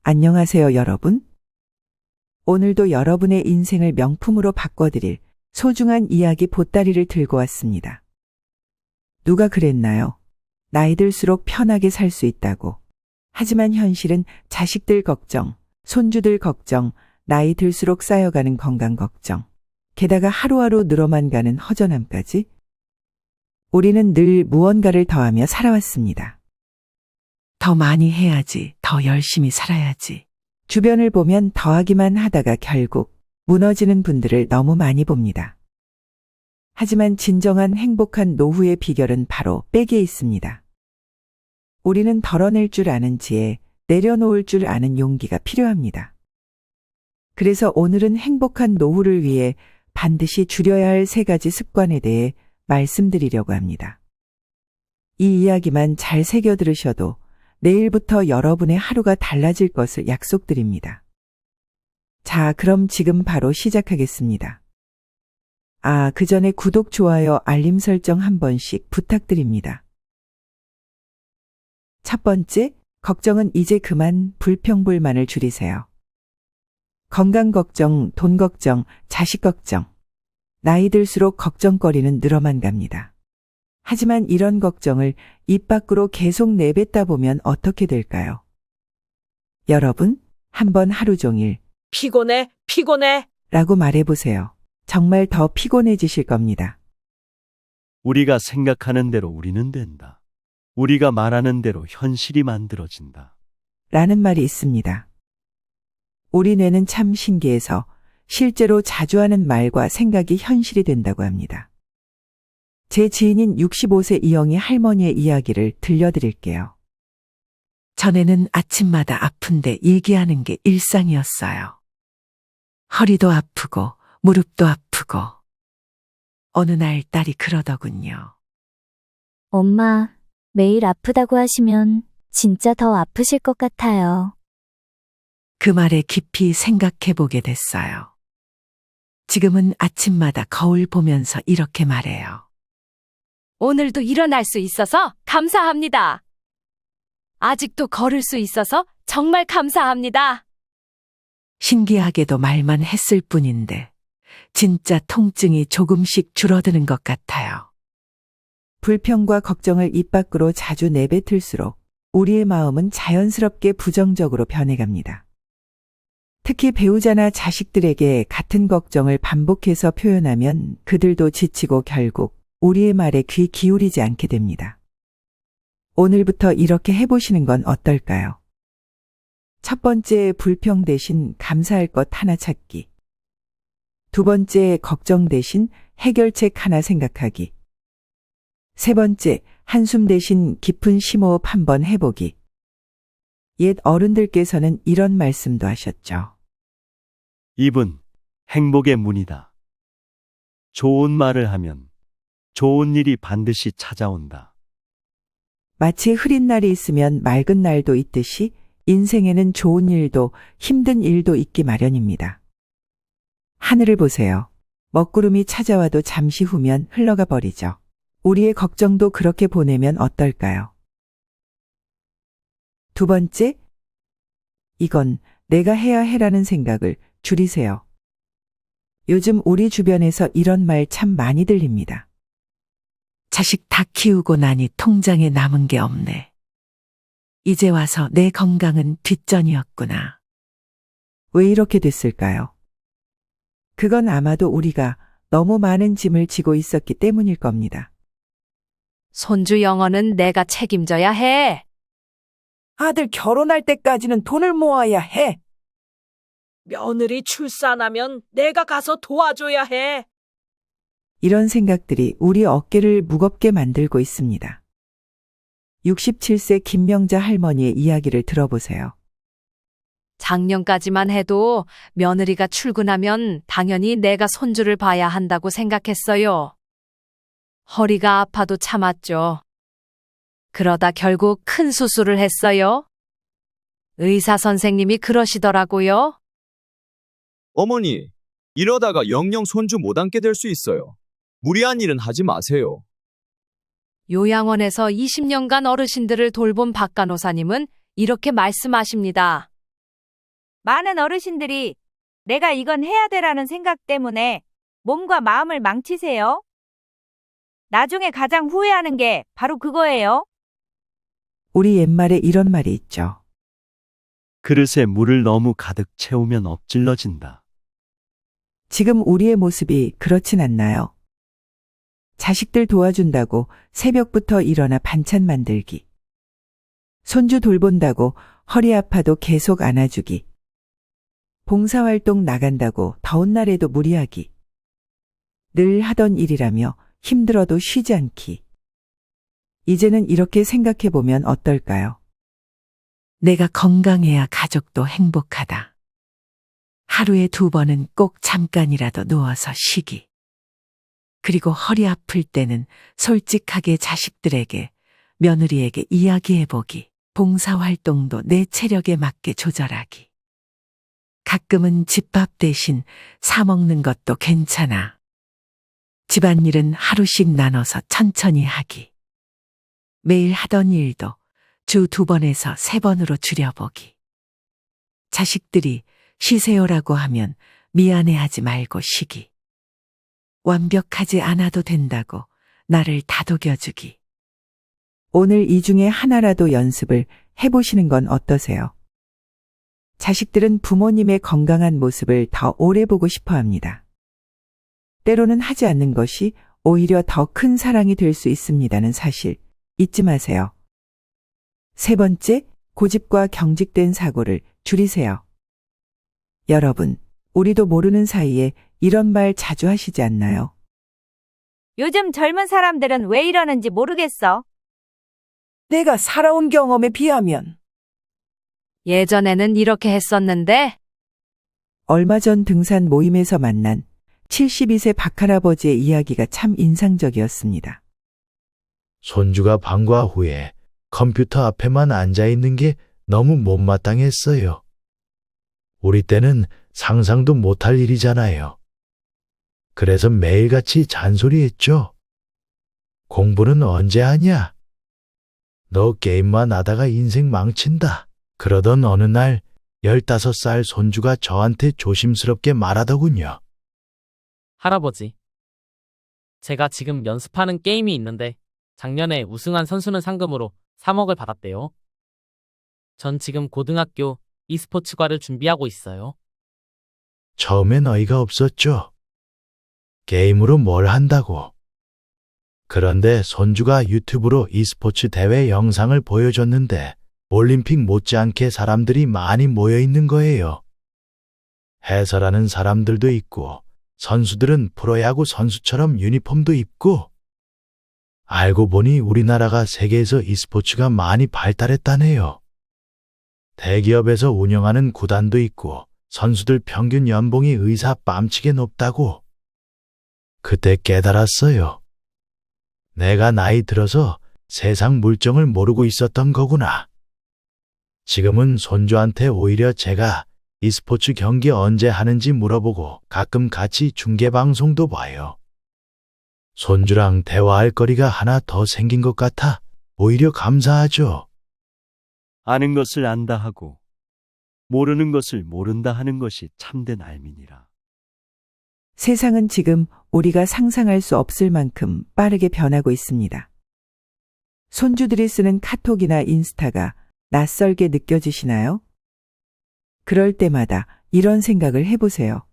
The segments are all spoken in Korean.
안녕하세요, 여러분. 오늘도 여러분의 인생을 명품으로 바꿔드릴 소중한 이야기 보따리를 들고 왔습니다. 누가 그랬나요? 나이 들수록 편하게 살 수 있다고. 하지만 현실은 자식들 걱정, 손주들 걱정, 나이 들수록 쌓여가는 건강 걱정, 게다가 하루하루 늘어만 가는 허전함까지. 우리는 늘 무언가를 더하며 살아왔습니다. 더 많이 해야지, 더 열심히 살아야지. 주변을 보면 더하기만 하다가 결국 무너지는 분들을 너무 많이 봅니다. 하지만 진정한 행복한 노후의 비결은 바로 빼기에 있습니다. 우리는 덜어낼 줄 아는 지혜, 내려놓을 줄 아는 용기가 필요합니다. 그래서 오늘은 행복한 노후를 위해 반드시 줄여야 할 3가지 습관에 대해 말씀드리려고 합니다. 이 이야기만 잘 새겨 들으셔도 내일부터 여러분의 하루가 달라질 것을 약속드립니다. 자, 그럼 지금 바로 시작하겠습니다. 그 전에 구독, 좋아요, 알림 설정 한 번씩 부탁드립니다. 첫 번째, 걱정은 이제 그만 불평불만을 줄이세요. 건강 걱정, 돈 걱정, 자식 걱정. 나이 들수록 걱정거리는 늘어만 갑니다. 하지만 이런 걱정을 입 밖으로 계속 내뱉다 보면 어떻게 될까요? 여러분, 한번 하루 종일 피곤해, 피곤해. 라고 말해보세요. 정말 더 피곤해지실 겁니다. 우리가 생각하는 대로 우리는 된다. 우리가 말하는 대로 현실이 만들어진다. 라는 말이 있습니다. 우리 뇌는 참 신기해서 실제로 자주 하는 말과 생각이 현실이 된다고 합니다. 제 지인인 65세 이영희 할머니의 이야기를 들려드릴게요. 전에는 아침마다 아픈데 얘기하는 게 일상이었어요. 허리도 아프고 무릎도 아프고. 어느 날 딸이 그러더군요. 엄마, 매일 아프다고 하시면 진짜 더 아프실 것 같아요. 그 말에 깊이 생각해 보게 됐어요. 지금은 아침마다 거울 보면서 이렇게 말해요. 오늘도 일어날 수 있어서 감사합니다. 아직도 걸을 수 있어서 정말 감사합니다. 신기하게도 말만 했을 뿐인데 진짜 통증이 조금씩 줄어드는 것 같아요. 불평과 걱정을 입 밖으로 자주 내뱉을수록 우리의 마음은 자연스럽게 부정적으로 변해갑니다. 특히 배우자나 자식들에게 같은 걱정을 반복해서 표현하면 그들도 지치고 결국 우리의 말에 귀 기울이지 않게 됩니다. 오늘부터 이렇게 해보시는 건 어떨까요? 첫 번째, 불평 대신 감사할 것 하나 찾기. 두 번째, 걱정 대신 해결책 하나 생각하기. 세 번째, 한숨 대신 깊은 심호흡 한번 해보기. 옛 어른들께서는 이런 말씀도 하셨죠. 입은 행복의 문이다. 좋은 말을 하면 좋은 일이 반드시 찾아온다. 마치 흐린 날이 있으면 맑은 날도 있듯이 인생에는 좋은 일도 힘든 일도 있기 마련입니다. 하늘을 보세요. 먹구름이 찾아와도 잠시 후면 흘러가 버리죠. 우리의 걱정도 그렇게 보내면 어떨까요? 두 번째, 이건 내가 해야 해라는 생각을 줄이세요. 요즘 우리 주변에서 이런 말 참 많이 들립니다. 자식 다 키우고 나니 통장에 남은 게 없네. 이제 와서 내 건강은 뒷전이었구나. 왜 이렇게 됐을까요? 그건 아마도 우리가 너무 많은 짐을 지고 있었기 때문일 겁니다. 손주 영어는 내가 책임져야 해. 아들 결혼할 때까지는 돈을 모아야 해. 며느리 출산하면 내가 가서 도와줘야 해. 이런 생각들이 우리 어깨를 무겁게 만들고 있습니다. 67세 김명자 할머니의 이야기를 들어보세요. 작년까지만 해도 며느리가 출근하면 당연히 내가 손주를 봐야 한다고 생각했어요. 허리가 아파도 참았죠. 그러다 결국 큰 수술을 했어요. 의사 선생님이 그러시더라고요. 어머니, 이러다가 영영 손주 못 안게 될 수 있어요. 무리한 일은 하지 마세요. 요양원에서 20년간 어르신들을 돌본 박 간호사님은 이렇게 말씀하십니다. 많은 어르신들이 내가 이건 해야 돼라는 생각 때문에 몸과 마음을 망치세요. 나중에 가장 후회하는 게 바로 그거예요. 우리 옛말에 이런 말이 있죠. 그릇에 물을 너무 가득 채우면 엎질러진다. 지금 우리의 모습이 그렇진 않나요? 자식들 도와준다고 새벽부터 일어나 반찬 만들기. 손주 돌본다고 허리 아파도 계속 안아주기. 봉사활동 나간다고 더운 날에도 무리하기. 늘 하던 일이라며 힘들어도 쉬지 않기. 이제는 이렇게 생각해 보면 어떨까요? 내가 건강해야 가족도 행복하다. 하루에 2번은 꼭 잠깐이라도 누워서 쉬기. 그리고 허리 아플 때는 솔직하게 자식들에게, 며느리에게 이야기해보기. 봉사활동도 내 체력에 맞게 조절하기. 가끔은 집밥 대신 사 먹는 것도 괜찮아. 집안일은 하루씩 나눠서 천천히 하기. 매일 하던 일도 주 2번에서 3번으로 줄여보기. 자식들이 쉬세요라고 하면 미안해하지 말고 쉬기. 완벽하지 않아도 된다고 나를 다독여주기. 오늘 이 중에 하나라도 연습을 해보시는 건 어떠세요? 자식들은 부모님의 건강한 모습을 더 오래 보고 싶어 합니다. 때로는 하지 않는 것이 오히려 더 큰 사랑이 될 수 있습니다는 사실 잊지 마세요. 3번째, 고집과 경직된 사고를 줄이세요. 여러분, 우리도 모르는 사이에 이런 말 자주 하시지 않나요? 요즘 젊은 사람들은 왜 이러는지 모르겠어. 내가 살아온 경험에 비하면. 예전에는 이렇게 했었는데 얼마 전 등산 모임에서 만난 72세 박할아버지의 이야기가 참 인상적이었습니다. 손주가 방과 후에 컴퓨터 앞에만 앉아 있는 게 너무 못마땅했어요. 우리 때는 상상도 못할 일이잖아요. 그래서 매일같이 잔소리했죠. 공부는 언제 하냐? 너 게임만 하다가 인생 망친다. 그러던 어느 날 15살 손주가 저한테 조심스럽게 말하더군요. 할아버지, 제가 지금 연습하는 게임이 있는데 작년에 우승한 선수는 상금으로 3억을 받았대요. 전 지금 고등학교 e스포츠과를 준비하고 있어요. 처음엔 어이가 없었죠. 게임으로 뭘 한다고. 그런데 손주가 유튜브로 e스포츠 대회 영상을 보여줬는데 올림픽 못지않게 사람들이 많이 모여 있는 거예요. 해설하는 사람들도 있고 선수들은 프로야구 선수처럼 유니폼도 입고. 알고 보니 우리나라가 세계에서 e스포츠가 많이 발달했다네요. 대기업에서 운영하는 구단도 있고 선수들 평균 연봉이 의사 뺨치게 높다고. 그때 깨달았어요. 내가 나이 들어서 세상 물정을 모르고 있었던 거구나. 지금은 손주한테 오히려 제가 e스포츠 경기 언제 하는지 물어보고 가끔 같이 중계방송도 봐요. 손주랑 대화할 거리가 하나 더 생긴 것 같아 오히려 감사하죠. 아는 것을 안다 하고 모르는 것을 모른다 하는 것이 참된 알민이라. 세상은 지금 우리가 상상할 수 없을 만큼 빠르게 변하고 있습니다. 손주들이 쓰는 카톡이나 인스타가 낯설게 느껴지시나요? 그럴 때마다 이런 생각을 해보세요.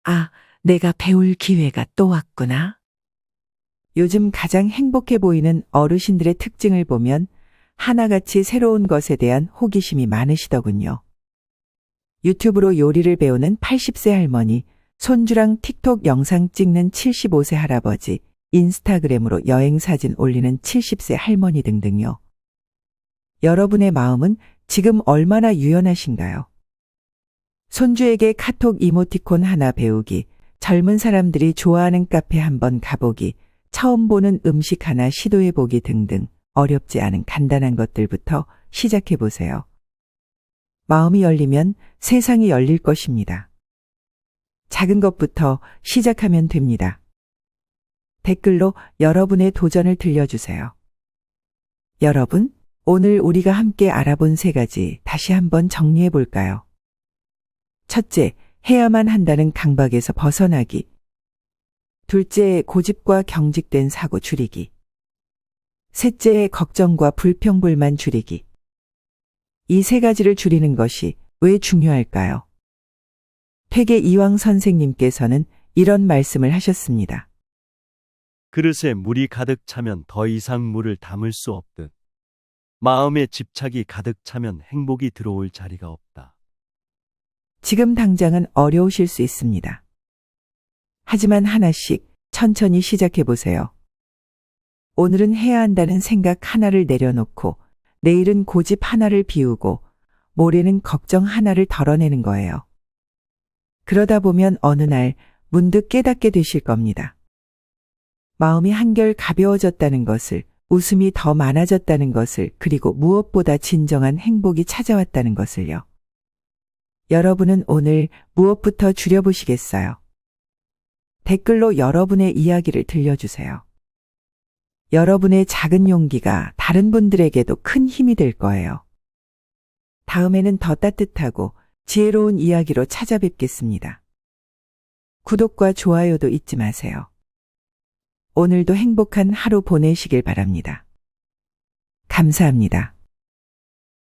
아, 내가 배울 기회가 또 왔구나. 요즘 가장 행복해 보이는 어르신들의 특징을 보면 하나같이 새로운 것에 대한 호기심이 많으시더군요. 유튜브로 요리를 배우는 80세 할머니, 손주랑 틱톡 영상 찍는 75세 할아버지, 인스타그램으로 여행 사진 올리는 70세 할머니 등등요. 여러분의 마음은 지금 얼마나 유연하신가요? 손주에게 카톡 이모티콘 하나 배우기, 젊은 사람들이 좋아하는 카페 한번 가보기, 처음 보는 음식 하나 시도해보기 등등 어렵지 않은 간단한 것들부터 시작해보세요. 마음이 열리면 세상이 열릴 것입니다. 작은 것부터 시작하면 됩니다. 댓글로 여러분의 도전을 들려주세요. 여러분, 오늘 우리가 함께 알아본 3가지 다시 한번 정리해 볼까요? 첫째, 해야만 한다는 강박에서 벗어나기. 둘째, 고집과 경직된 사고 줄이기. 셋째, 걱정과 불평불만 줄이기. 이 세 가지를 줄이는 것이 왜 중요할까요? 폐계 이황 선생님께서는 이런 말씀을 하셨습니다. 그릇에 물이 가득 차면 더 이상 물을 담을 수 없듯 마음에 집착이 가득 차면 행복이 들어올 자리가 없다. 지금 당장은 어려우실 수 있습니다. 하지만 하나씩 천천히 시작해 보세요. 오늘은 해야 한다는 생각 하나를 내려놓고 내일은 고집 하나를 비우고 모레는 걱정 하나를 덜어내는 거예요. 그러다 보면 어느 날 문득 깨닫게 되실 겁니다. 마음이 한결 가벼워졌다는 것을, 웃음이 더 많아졌다는 것을, 그리고 무엇보다 진정한 행복이 찾아왔다는 것을요. 여러분은 오늘 무엇부터 줄여보시겠어요? 댓글로 여러분의 이야기를 들려주세요. 여러분의 작은 용기가 다른 분들에게도 큰 힘이 될 거예요. 다음에는 더 따뜻하고 지혜로운 이야기로 찾아뵙겠습니다. 구독과 좋아요도 잊지 마세요. 오늘도 행복한 하루 보내시길 바랍니다. 감사합니다.